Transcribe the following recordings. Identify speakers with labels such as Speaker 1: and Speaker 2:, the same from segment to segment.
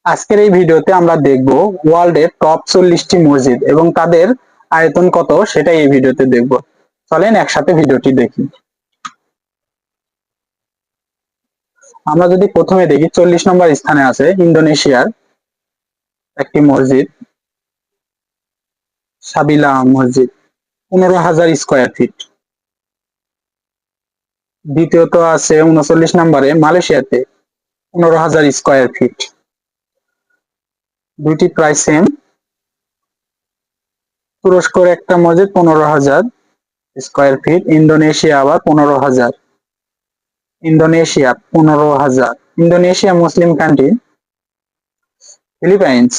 Speaker 1: আজকের এই ভিডিওতে আমরা দেখব ওয়ার্ল্ডের টপ 40টি মসজিদ এবং তাদের আয়তন কত সেটা এই ভিডিওতে দেখব। চলেন একসাথে ভিডিওটি দেখি। আমরা যদি প্রথমে দেখি 40 নম্বর স্থানে আছে ইন্দোনেশিয়ার একটি মসজিদ, সাবিলা মসজিদ, 15,000 স্কয়ার ফিট। দ্বিতীয়ত আছে 39 নম্বরে মালয়েশিয়াতে 15,000 স্কয়ার ফিট। দুইটি প্রায় সেম। তুরস্কর একটা মসজিদ 15,000 স্কয়ার ফিট, ইন্দোনেশিয়া আবার 15,000। Indonesia 15,000। Indonesia Muslim country. Philippines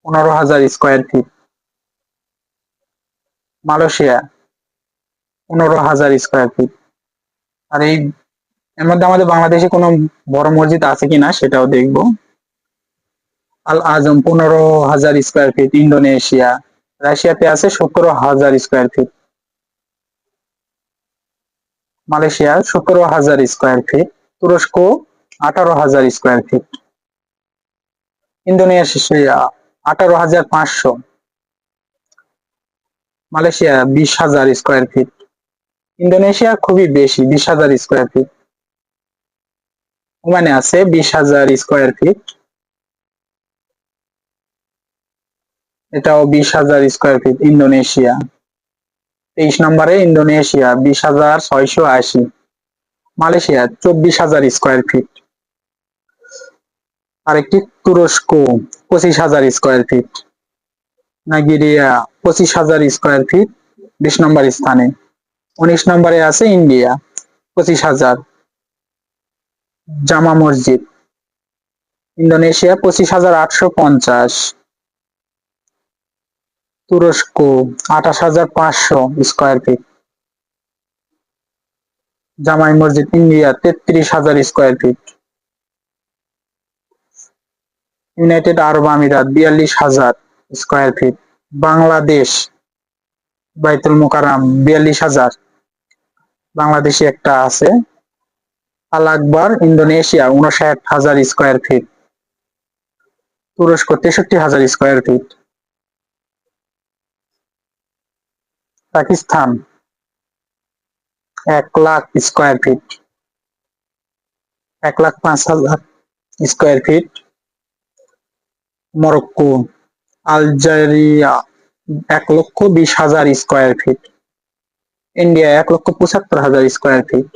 Speaker 1: 15,000 square feet. Malaysia 15,000 square feet. আর এর মধ্যে আমাদের বাংলাদেশে কোনো বড় মসজিদ আছে কিনা সেটাও দেখব। আল আজম 15,000 স্কয়ার ফিট, ইন্দোনেশিয়া। রাশিয়াতে আছে 17,000 square feet. Malaysia 17,000 square feet. তুরস্ক 18,000 square feet. Indonesia 18,500। Malaysia 20,000 square feet. Indonesia খুবই বেশি, 20,000 স্কয়ার ফিট। ওমানে আছে 20,000 স্কয়ার ফিট, এটাও 20,000 স্কয়ার ফিট। ইন্দোনেশিয়া 23 নম্বরে ইন্দোনেশিয়া 20,680। Malaysia 24,000 square feet. আরেকটি তুরস্ক 25,000 square feet. Nigeria 25,000 square feet, 20 নম্বর স্থানে। 19 নম্বরে আছে ইন্ডিয়া 25,000। জামা মসজিদ ইন্দোনেশিয়া 25,850। তুরস্ক 28,500 স্কয়ার ফিট। জামাই মসজিদ ইন্ডিয়া 33,000 স্কয়ার ফিট। ইউনাইটেড আরব আমিরাত 42,000 স্কয়ার ফিট। বাংলাদেশ বাইতুল মোকাররম 42,000। বাংলাদেশে একটা আছে। আল আকবর ইন্দোনেশিয়া 59,000 স্কয়ার ফিট। তুরস্ক 63,000 square feet. Pakistan 1,00,000 square feet. 1,05,000 square feet. Morocco Algeria 1,20,000 square feet. India 1,75,000 square feet.